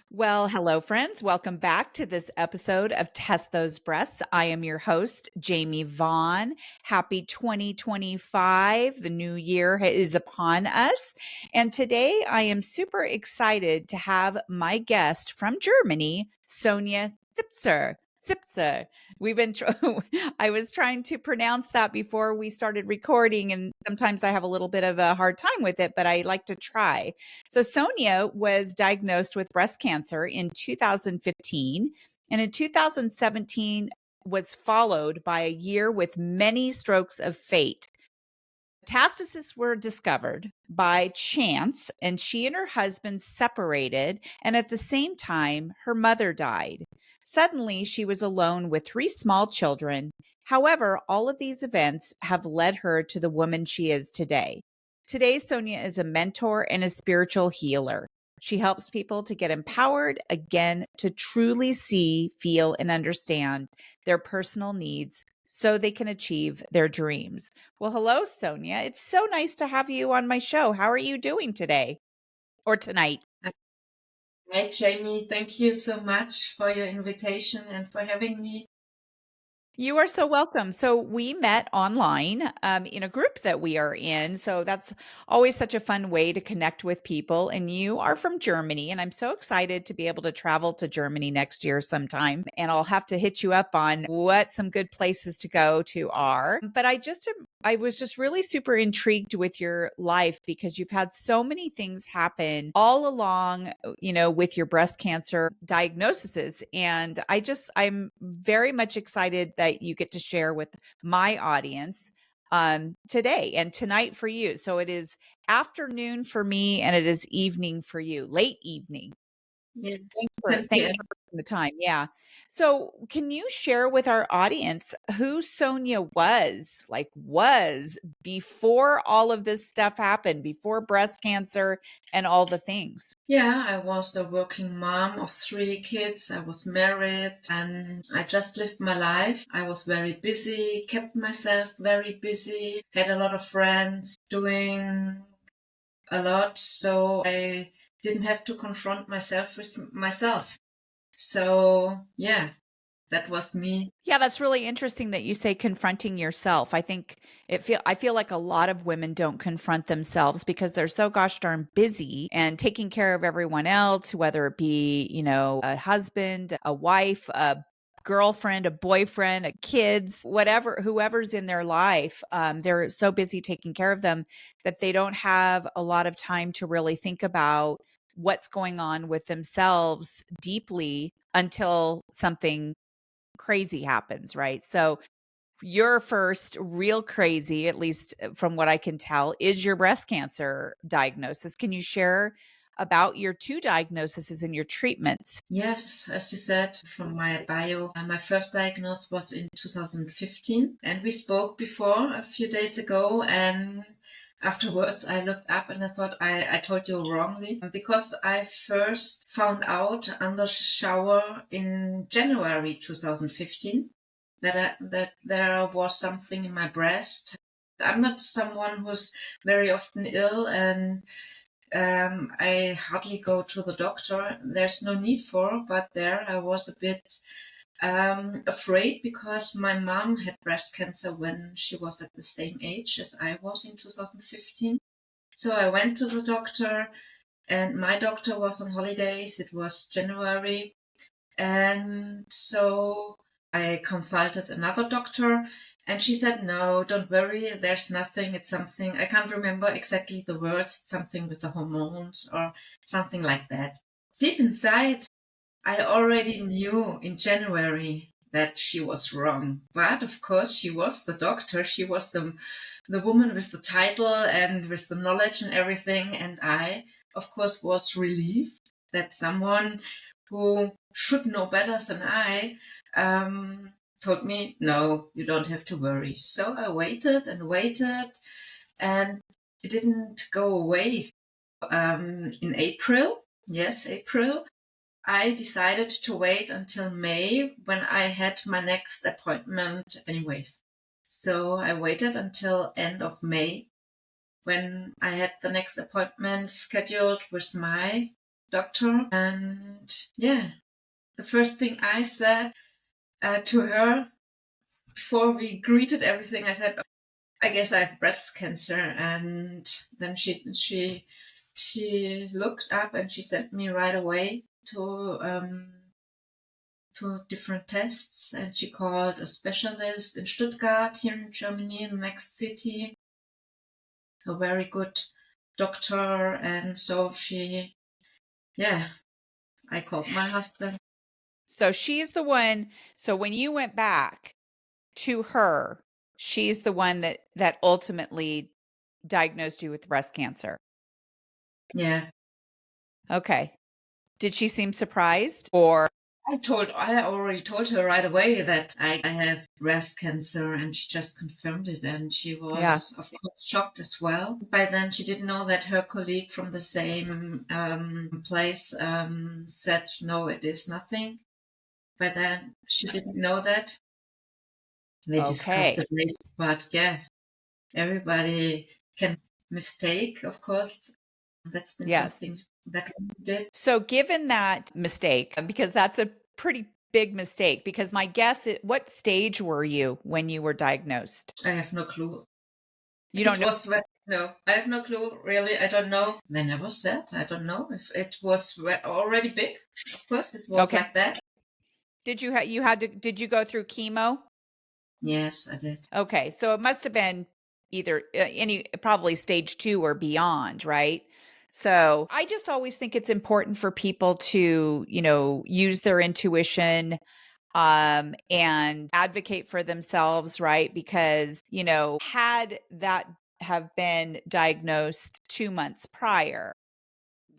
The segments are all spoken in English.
Well, hello, friends. Welcome back to this episode of Test Those Breasts. I am your host, Jamie Vaughn. Happy 2025. The new year is upon us. And today I am super excited to have my guest from Germany, Sonja Zipser. Zipser. We've been, I was trying to pronounce that before we started recording, and sometimes I have a little bit of a hard time with it, but I like to try. So Sonja was diagnosed with breast cancer in 2015, and in 2017 was followed by a year with many strokes of fate. Metastases were discovered by chance, and she and her husband separated, and at the same time, her mother died. Suddenly, she was alone with three small children. However, all of these events have led her to the woman she is today. Today, Sonja is a mentor and a spiritual healer. She helps people to get empowered again to truly see, feel, and understand their personal needs so they can achieve their dreams. Well, hello, Sonja. It's so nice to have you on my show. How are you doing today or tonight? Hi, Jamie. Thank you so much for your invitation and for having me. You are so welcome. So we met online in a group that we are in. So that's always such a fun way to connect with people. And you are from Germany, and I'm so excited to be able to travel to Germany next year sometime. And I'll have to hit you up on what some good places to go to are. But I was just really super intrigued with your life because you've had so many things happen all along, with your breast cancer diagnoses. And I'm very much excited that you get to share with my audience today and tonight for you. So it is afternoon for me and it is evening for you, late evening. Yes, Thank 10 you p.m. for taking the time. Yeah. So, can you share with our audience who Sonja was before all of this stuff happened, before breast cancer and all the things? Yeah, I was a working mom of three kids. I was married and I just lived my life. I was very busy, kept myself very busy, had a lot of friends, doing a lot. So I didn't have to confront myself with myself. So, yeah, that was me. Yeah, that's really interesting that you say confronting yourself. I feel like a lot of women don't confront themselves because they're so gosh darn busy and taking care of everyone else, whether it be, a husband, a wife, a girlfriend, a boyfriend, a kids, whatever, whoever's in their life. They're so busy taking care of them that they don't have a lot of time to really think about what's going on with themselves deeply until something crazy happens, right? So your first real crazy, at least from what I can tell, is your breast cancer diagnosis. Can you share about your two diagnoses and your treatments? Yes, as you said from my bio, my first diagnosis was in 2015, and we spoke before a few days ago. And afterwards, I looked up and I thought I told you wrongly because I first found out under the shower in January 2015 that there was something in my breast. I'm not someone who's very often ill, and I hardly go to the doctor. There's no need for, but there I was a bit afraid because my mom had breast cancer when she was at the same age as I was in 2015. So I went to the doctor, and my doctor was on holidays. It was January. And so I consulted another doctor, and she said, "No, don't worry, there's nothing. It's something." I can't remember exactly the words, something with the hormones or something like that. Deep inside, I already knew in January that she was wrong. But of course, she was the doctor. She was the woman with the title and with the knowledge and everything. And I, of course, was relieved that someone who should know better than I told me, "No, you don't have to worry." So I waited and waited, and it didn't go away. In April, yes, April, I decided to wait until May when I had my next appointment anyways. So I waited until end of May when I had the next appointment scheduled with my doctor. And yeah, the first thing I said to her before we greeted everything, I said, I guess I have breast cancer. And then she looked up and she sent me right away to different tests, and she called a specialist in Stuttgart, here in Germany, in the next city, a very good doctor. And so I called my husband. So she's the one. So when you went back to her, she's the one that ultimately diagnosed you with breast cancer. Yeah. Okay. Did she seem surprised, or? I already told her right away that I have breast cancer, and she just confirmed it. And she was, of course, shocked as well. By then, she didn't know that her colleague from the same place said, no, it is nothing. By then, she didn't know that. They discussed it later. But yeah, everybody can mistake, of course. That's been something that we did. So given that mistake, because that's a pretty big mistake, because my guess is, what stage were you when you were diagnosed? I have no clue. You don't know? No, I have no clue, really. I don't know. They never said. I don't know if it was already big. Of course, it was like that. Did you did you go through chemo? Yes, I did. Okay, so it must have been either probably stage 2 or beyond, right? So I just always think it's important for people to, use their intuition, and advocate for themselves, right? Because, had that have been diagnosed 2 months prior,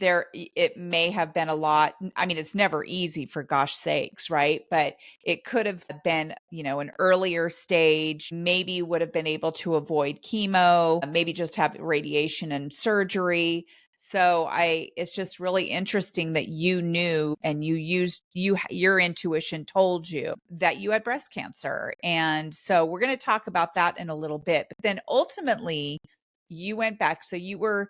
it may have been a lot. I mean, it's never easy, for gosh sakes, right? But it could have been, an earlier stage. Maybe you would have been able to avoid chemo, maybe just have radiation and surgery. So it's just really interesting that you knew and your intuition told you that you had breast cancer. And so we're going to talk about that in a little bit. But then ultimately you went back. So you went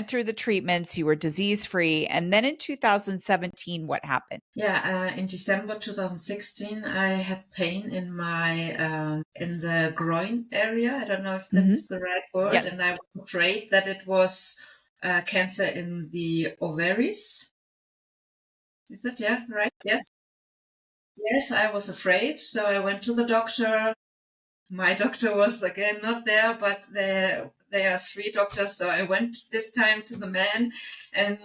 through the treatments, you were disease free. And then in 2017, what happened? Yeah, in December 2016, I had pain in my in the groin area. I don't know if that's the right word. Yes. And I was afraid that it was cancer in the ovaries. Is that right? Yes. Yes, I was afraid. So I went to the doctor. My doctor was again not there, but there are 3 doctors. So I went this time to the man, and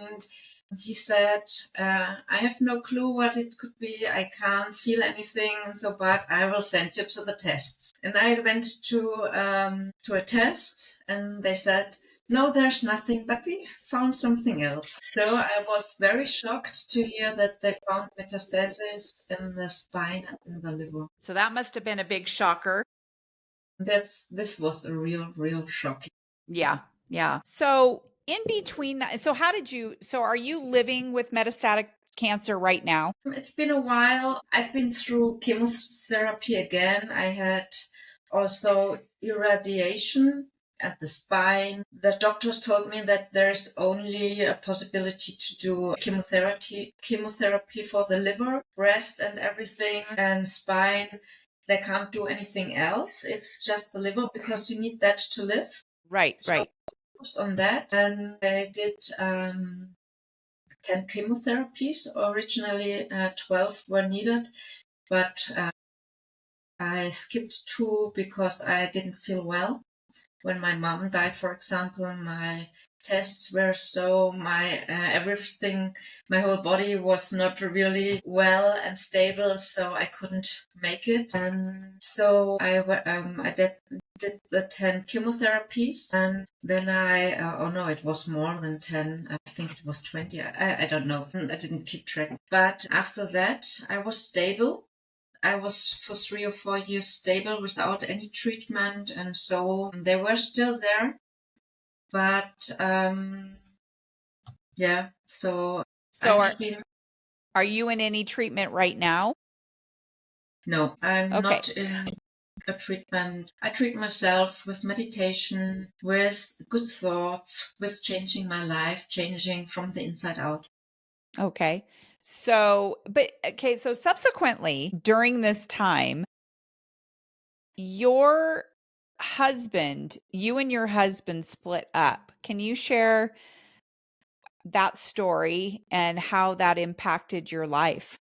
he said, I have no clue what it could be. I can't feel anything. But I will send you to the tests. And I went to a test, and they said, no, there's nothing, but we found something else. So I was very shocked to hear that they found metastasis in the spine and in the liver. So that must have been a big shocker. This was a real shock. Yeah. So in between that, so are you living with metastatic cancer right now? It's been a while. I've been through chemotherapy again. I had also irradiation at the spine. The doctors told me that there's only a possibility to do chemotherapy for the liver, breast and everything, and spine. They can't do anything else. It's just the liver, because you need that to live. Right. So I focused on that, and I did 10 chemotherapies. Originally, 12 were needed, but I skipped 2 because I didn't feel well. When my mom died, for example, my tests were everything, my whole body was not really well and stable, so I couldn't make it. And so I did the 10 chemotherapies, and then it was more than 10. I think it was 20. I don't know. I didn't keep track. But after that, I was stable. I was for 3 or 4 years stable without any treatment, and so they were still there. But so are you in any treatment right now? No, I'm not in a treatment. I treat myself with meditation, with good thoughts, with changing my life, changing from the inside out. Okay. So subsequently during this time, your you and your husband split up. Can you share that story and how that impacted your life?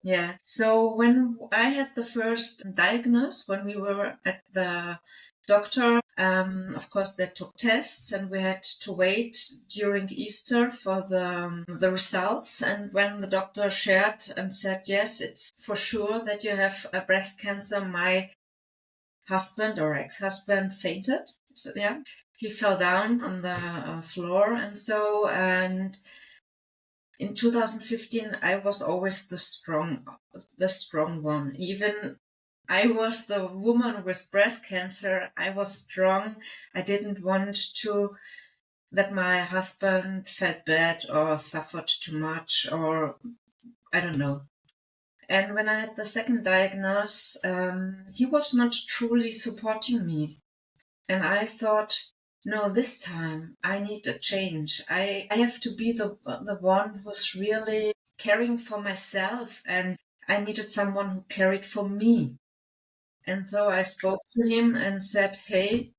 Yeah. So when I had the first diagnosis, when we were at the doctor, of course they took tests and we had to wait during Easter for the results. And when the doctor shared and said, yes, it's for sure that you have a breast cancer, my husband or ex-husband fainted. So yeah, he fell down on the floor and in 2015, I was always the strong one. Even I was the woman with breast cancer. I was strong. I didn't want to that my husband felt bad or suffered too much or I don't know. And when I had the second diagnosis, he was not truly supporting me. And I thought, no, this time I need a change. I have to be the one who's really caring for myself, and I needed someone who cared for me. And so I spoke to him and said, hey,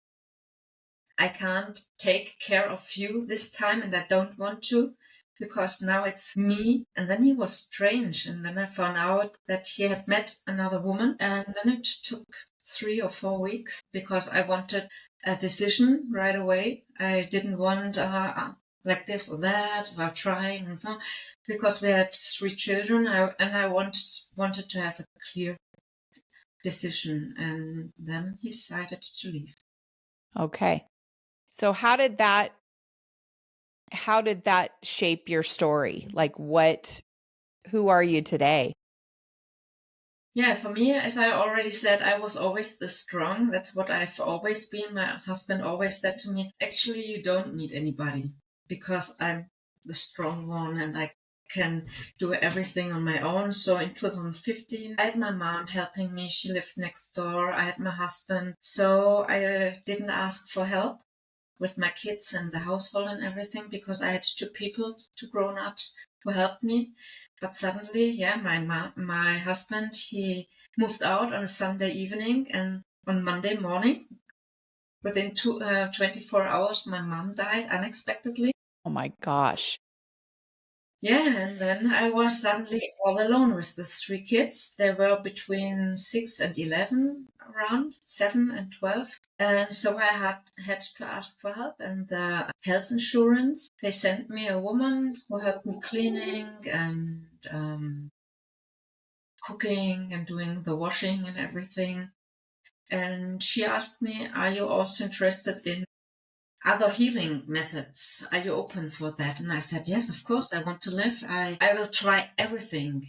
I can't take care of you this time, and I don't want to because now it's me. And then he was strange. And then I found out that he had met another woman. And then it took 3 or 4 weeks because I wanted a decision right away. I didn't want like this or that while trying and so on, because we had 3 children and I wanted to have a clear decision. And then he decided to leave. Okay. So how did that shape your story? Like who are you today? Yeah, for me, as I already said, I was always the strong. That's what I've always been. My husband always said to me, actually, you don't need anybody because I'm the strong one and I can do everything on my own. So in 2015, I had my mom helping me. She lived next door. I had my husband. So I didn't ask for help with my kids and the household and everything because I had 2 people, 2 grown-ups who helped me. But suddenly, yeah, my husband, he moved out on a Sunday evening, and on Monday morning, within 24 hours, my mom died unexpectedly. Oh my gosh. Yeah, and then I was suddenly all alone with the 3 kids. They were between 6 and 11, around 7 and 12. And so I had to ask for help. And the health insurance, they sent me a woman who helped me cleaning and cooking and doing the washing and everything. And she asked me, are you also interested in other healing methods? Are you open for that? And I said, yes, of course, I want to live. I will try everything.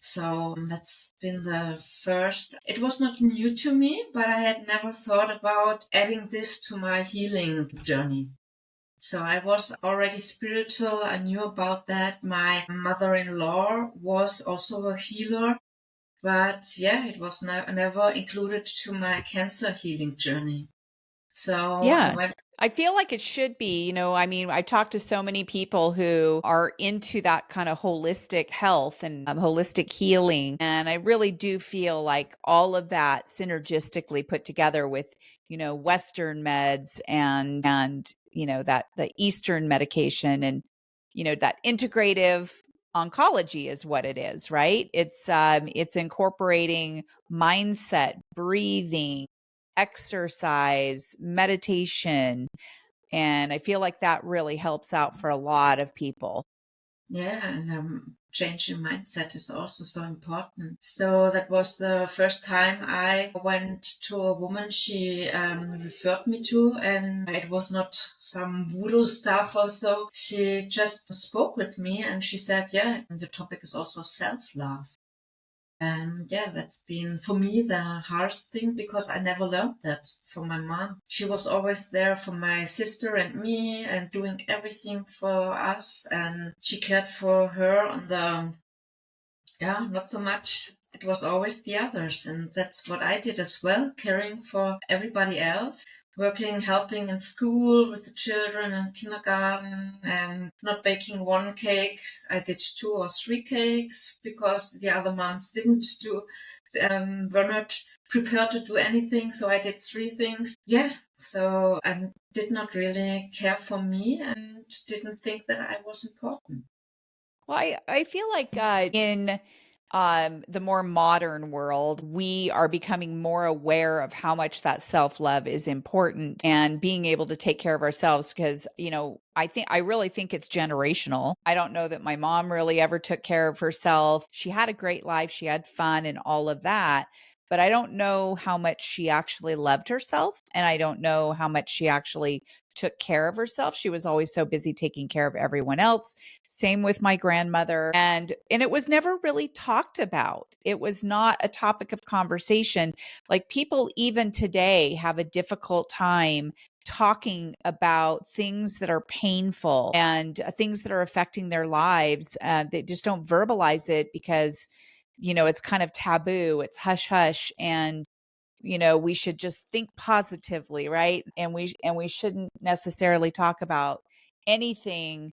So that's been the first. It was not new to me, but I had never thought about adding this to my healing journey. So I was already spiritual. I knew about that. My mother-in-law was also a healer, but yeah, it was never included to my cancer healing journey. So I Yeah. went. I feel like it should be, I mean, I talk to so many people who are into that kind of holistic health and holistic healing. And I really do feel like all of that synergistically put together with, Western meds and that the Eastern medication and, that integrative oncology is what it is, right? It's incorporating mindset, breathing, exercise, meditation. And I feel like that really helps out for a lot of people. Yeah, and changing mindset is also so important. So that was the first time I went to a woman she referred me to, and it was not some voodoo stuff or so. She just spoke with me and she said, yeah, the topic is also self-love. And yeah, that's been for me the hardest thing because I never learned that from my mom. She was always there for my sister and me and doing everything for us. And she cared for her on the, yeah, not so much it was always the others. And that's what I did as well, caring for everybody else, working, helping in school with the children in kindergarten, and not baking one cake. I did 2 or 3 cakes because the other moms didn't were not prepared to do anything. So I did 3 things. Yeah. So I did not really care for me and didn't think that I was important. Well, I feel like in the more modern world, we are becoming more aware of how much that self-love is important and being able to take care of ourselves because, I really think it's generational. I don't know that my mom really ever took care of herself. She had a great life, she had fun and all of that. But I don't know how much she actually loved herself. And I don't know how much she actually took care of herself. She was always so busy taking care of everyone else. Same with my grandmother. And it was never really talked about. It was not a topic of conversation. Like people even today have a difficult time talking about things that are painful and things that are affecting their lives. They just don't verbalize it because, it's kind of taboo. It's hush hush. And we should just think positively, right? And we shouldn't necessarily talk about anything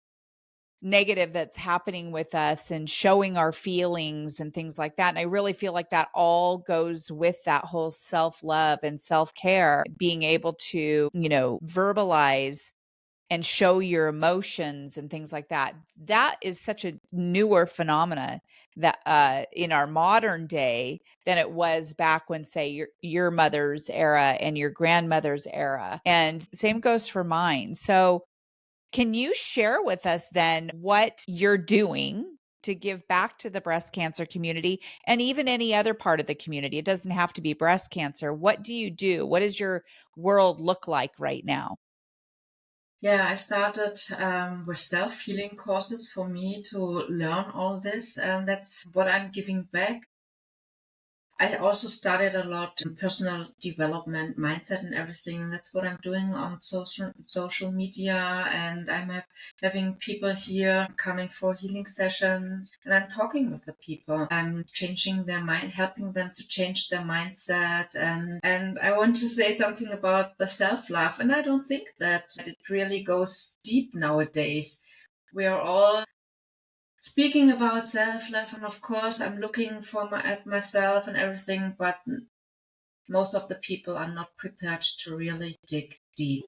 negative that's happening with us and showing our feelings and things like that. And I really feel like that all goes with that whole self-love and self-care, being able to, verbalize and show your emotions and things like that. That is such a newer phenomena that in our modern day than it was back when, say, your mother's era and your grandmother's era. And same goes for mine. So can you share with us then what you're doing to give back to the breast cancer community and even any other part of the community? It doesn't have to be breast cancer. What do you do? What does your world look like right now? Yeah, I started with self-healing courses for me to learn all this, and that's what I'm giving back. I also studied a lot in personal development, mindset, and everything. That's what I'm doing on social media, and having people here coming for healing sessions, and I'm talking with the people. I'm changing their mind, helping them to change their mindset, and I want to say something about the self-love, and I don't think that it really goes deep nowadays. We are all speaking about self-love, and of course I'm looking at myself and everything, but most of the people are not prepared to really dig deep.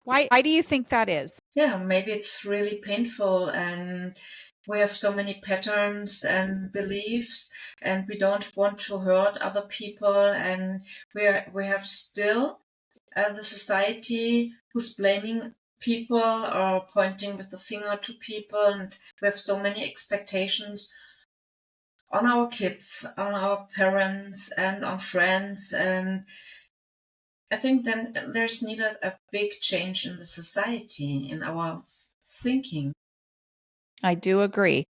Why do you think that is? Yeah, maybe it's really painful, and we have so many patterns and beliefs, and we don't want to hurt other people, and we have still the society who's blaming people or pointing with the finger to people, and we have so many expectations on our kids, on our parents, and on friends. And I think then there's needed a big change in the society, in our thinking. I do agree.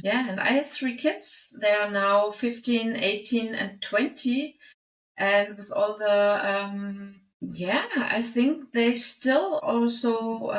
Yeah, and I have 3 kids. They are now 15, 18, and 20. And with all yeah, I think they still also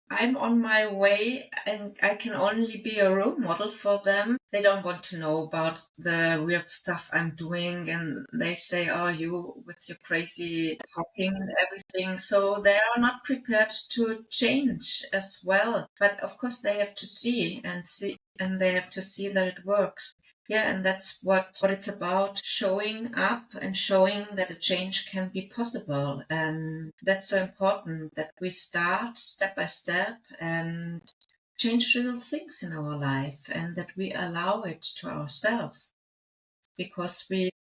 I'm on my way and I can only be a role model for them. They don't want to know about the weird stuff I'm doing, and they say, "Oh, you with your crazy talking and everything." So they are not prepared to change as well. But of course they have to see and they have to see that it works. Yeah, and that's what it's about, showing up and showing that a change can be possible. And that's so important that we start step by step and change little things in our life and that we allow it to ourselves. Because we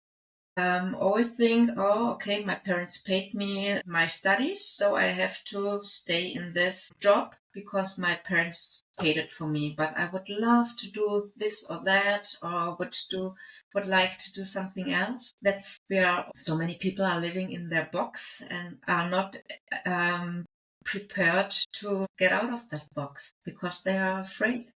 always think, oh, okay, my parents paid me my studies, so I have to stay in this job because my parents paid it for me. But I would love to do this or that, or would like to do something else. That's where so many people are living in their box and are not prepared to get out of that box because they are afraid.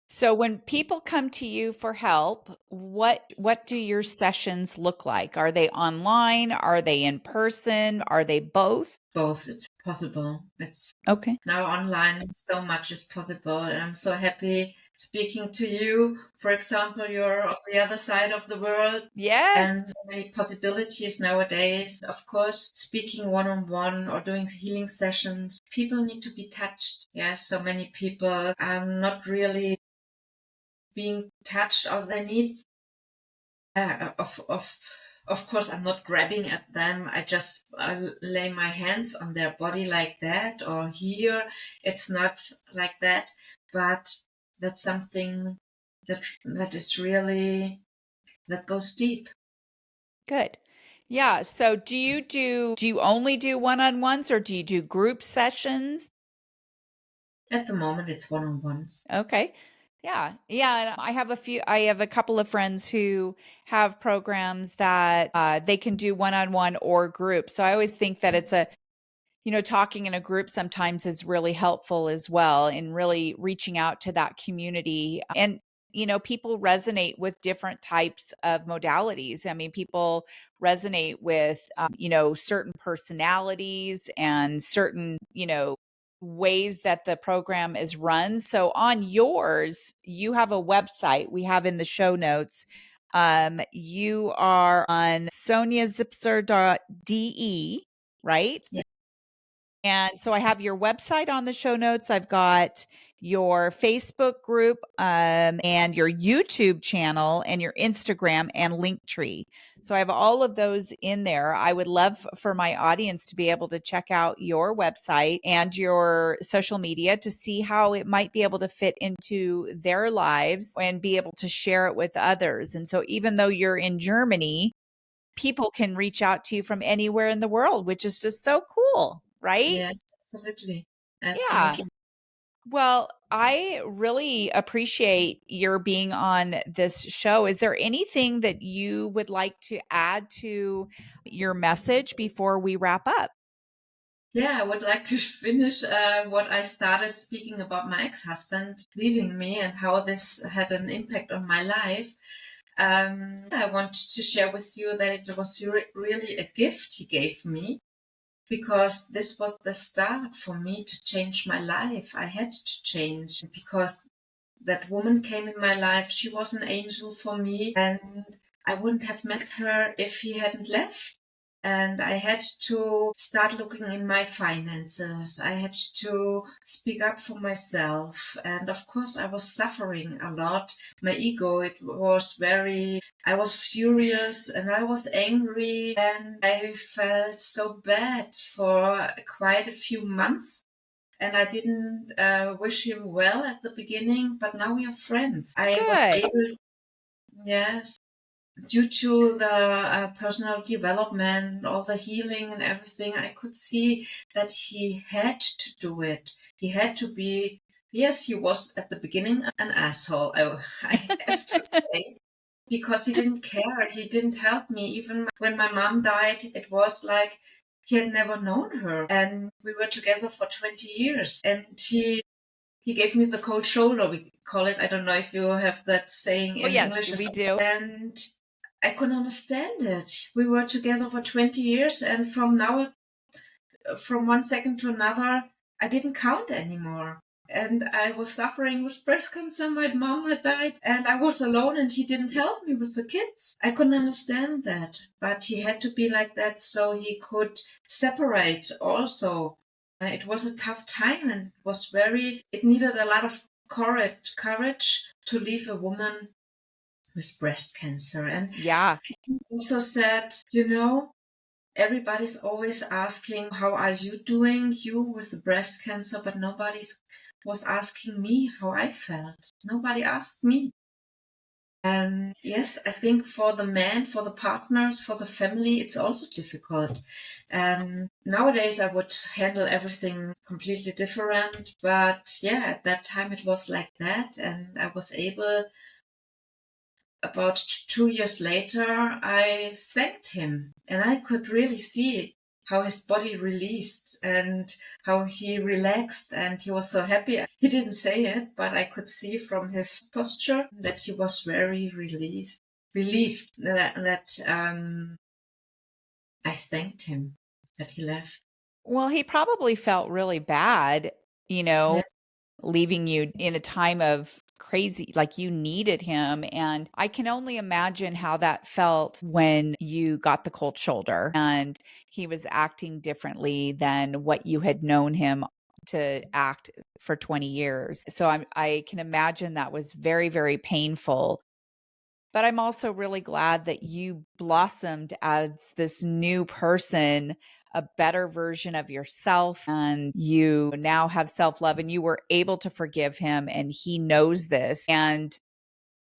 So when people come to you for help, what do your sessions look like? Are they online? Are they in person? Are they both? both. It's possible. It's Okay. now online, so much is possible. And I'm so happy speaking to you. For example, you're on the other side of the world. Yes. And so many possibilities nowadays. Of course, speaking one-on-one or doing healing sessions, people need to be touched. Yeah, so many people are not really being touched, or they need of course, I'm not grabbing at them. I just lay my hands on their body like that, or here. It's not like that, but that's something that is really, that goes deep. Good. Yeah. So do you only do one-on-ones, or do you do group sessions? At the moment, it's one-on-ones. Okay. Yeah. Yeah. And I have a couple of friends who have programs that they can do one-on-one or group. So I always think that it's talking in a group sometimes is really helpful as well in really reaching out to that community. And, people resonate with different types of modalities. I mean, people resonate with, certain personalities and certain, ways that the program is run. So on yours, you have a website we have in the show notes. You are on sonjazipser.de, right? Yeah. And so I have your website on the show notes. I've got your Facebook group, and your YouTube channel and your Instagram and Linktree. So I have all of those in there. I would love for my audience to be able to check out your website and your social media to see how it might be able to fit into their lives and be able to share it with others. And so even though you're in Germany, people can reach out to you from anywhere in the world, which is just so cool, right? Yes, absolutely. Yeah. Absolutely. Well, I really appreciate your being on this show. Is there anything that you would like to add to your message before we wrap up? Yeah, I would like to finish what I started speaking about my ex-husband leaving me and how this had an impact on my life. I want to share with you that it was really a gift he gave me, because this was the start for me to change my life. I had to change because that woman came in my life. She was an angel for me, and I wouldn't have met her if he hadn't left. And I had to start looking in my finances. I had to speak up for myself. And of course, I was suffering a lot. My ego, I was furious and I was angry, and I felt so bad for quite a few months. And I didn't wish him well at the beginning, but now we are friends. I was Good. able, yes, due to the personal development, all the healing and everything, I could see that he had to do it. He had to be, yes, he was at the beginning an asshole, I have to say, because he didn't care. He didn't help me. Even when my mom died, it was like he had never known her. And we were together for 20 years. And he gave me the cold shoulder, we call it. I don't know if you have that saying Oh, in yes, English. we do. And I couldn't understand it. We were together for 20 years, and from one second to another, I didn't count anymore. And I was suffering with breast cancer. My mom had died, and I was alone, and he didn't help me with the kids. I couldn't understand that. But he had to be like that so he could separate also. It was a tough time, and it needed a lot of courage to leave a woman with breast cancer. And Yeah. he also said, everybody's always asking, how are you doing, you with the breast cancer, but nobody was asking me how I felt. Nobody asked me. And yes, I think for the man, for the partners, for the family, it's also difficult. And nowadays I would handle everything completely different. But yeah, at that time it was like that. And I was able, about 2 years later, I thanked him, and I could really see how his body released and how he relaxed, and he was so happy. He didn't say it, but I could see from his posture that he was very relieved that I thanked him that he left. Well, he probably felt really bad, you know, Yes, leaving you in a time of crazy, like you needed him. And I can only imagine how that felt when you got the cold shoulder and he was acting differently than what you had known him to act for 20 years. So I can imagine that was very, very painful. But I'm also really glad that you blossomed as this new person, a better version of yourself, and you now have self love and you were able to forgive him. And he knows this. And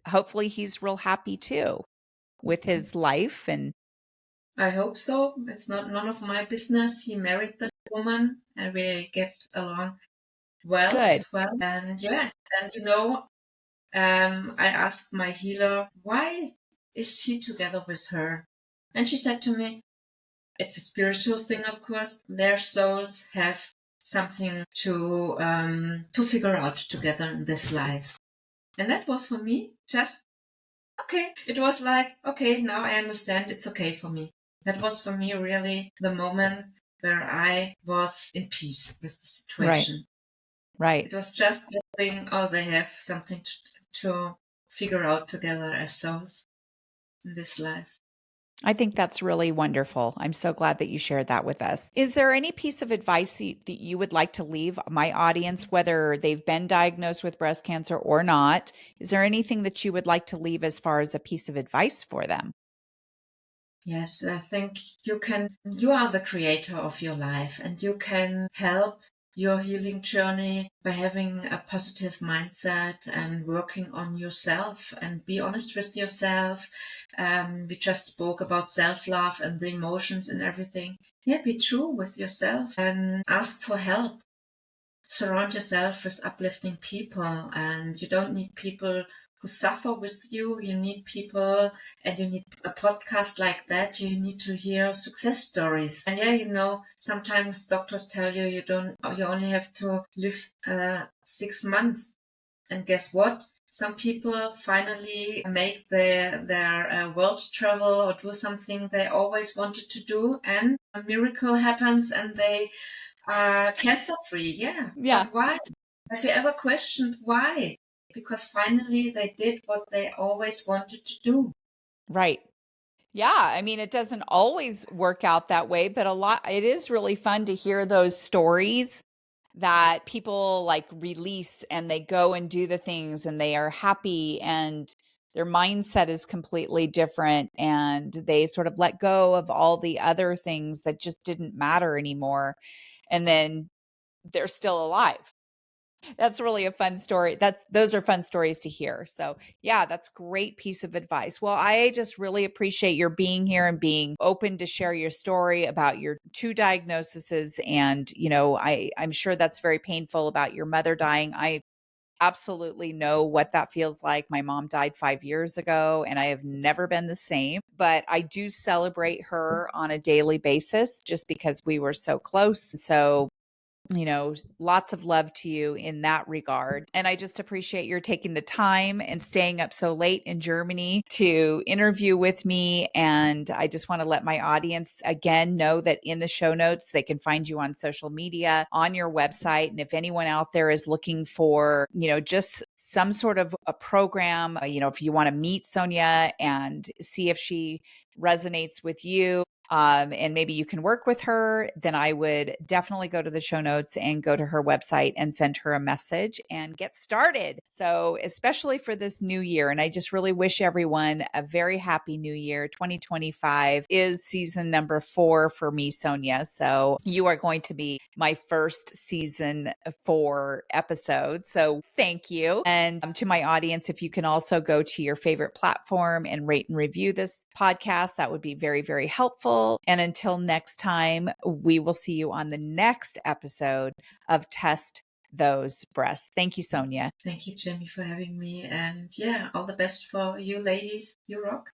hopefully he's real happy too with his life. And I hope so. It's not none of my business. He married the woman and we get along well good. as well. And yeah, and I asked my healer, why is he together with her? And she said to me, it's a spiritual thing, of course. Their souls have something to figure out together in this life. And that was for me just okay. It was like, okay, now I understand it's okay for me. That was for me really the moment where I was in peace with the Right. situation. Right. It was just the thing, oh, they have something to figure out together as souls in this life. I think that's really wonderful. I'm so glad that you shared that with us. Is there any piece of advice that you would like to leave my audience, whether they've been diagnosed with breast cancer or not? Is there anything that you would like to leave as far as a piece of advice for them? Yes, I think you are the creator of your life and you can help your healing journey by having a positive mindset and working on yourself and be honest with yourself. We just spoke about self-love and the emotions and everything. Yeah, be true with yourself and ask for help. Surround yourself with uplifting people, and you don't need people who suffer with you. You need people, and you need a podcast like that. You need to hear success stories. And yeah, sometimes doctors tell you you only have to live 6 months. And guess what? Some people finally make their world travel or do something they always wanted to do, and a miracle happens, and they cancer free, yeah. Yeah, But why? Have you ever questioned why? Because finally they did what they always wanted to do. right. Yeah, I mean, it doesn't always work out that way, but it is really fun to hear those stories that people like release and they go and do the things and they are happy and their mindset is completely different and they sort of let go of all the other things that just didn't matter anymore. And then they're still alive. That's really a fun story. Those are fun stories to hear. So, yeah, that's great piece of advice. Well, I just really appreciate your being here and being open to share your story about your two diagnoses and, I'm sure that's very painful about your mother dying. I absolutely know what that feels like. My mom died 5 years ago and I have never been the same, but I do celebrate her on a daily basis just because we were so close. So, lots of love to you in that regard. And I just appreciate your taking the time and staying up so late in Germany to interview with me. And I just want to let my audience again know that in the show notes, they can find you on social media, on your website. And if anyone out there is looking for, just some sort of a program, if you want to meet Sonja and see if she resonates with you, and maybe you can work with her, then I would definitely go to the show notes and go to her website and send her a message and get started. So, especially for this new year. And I just really wish everyone a very happy new year. 2025 is season number 4 for me, Sonja. So, you are going to be my first season 4 episode. So, thank you. And to my audience, if you can also go to your favorite platform and rate and review this podcast, that would be very, very helpful. And until next time, we will see you on the next episode of Test Those Breasts. Thank you, Sonja. Thank you, Jamie, for having me. And yeah, all the best for you ladies. You rock.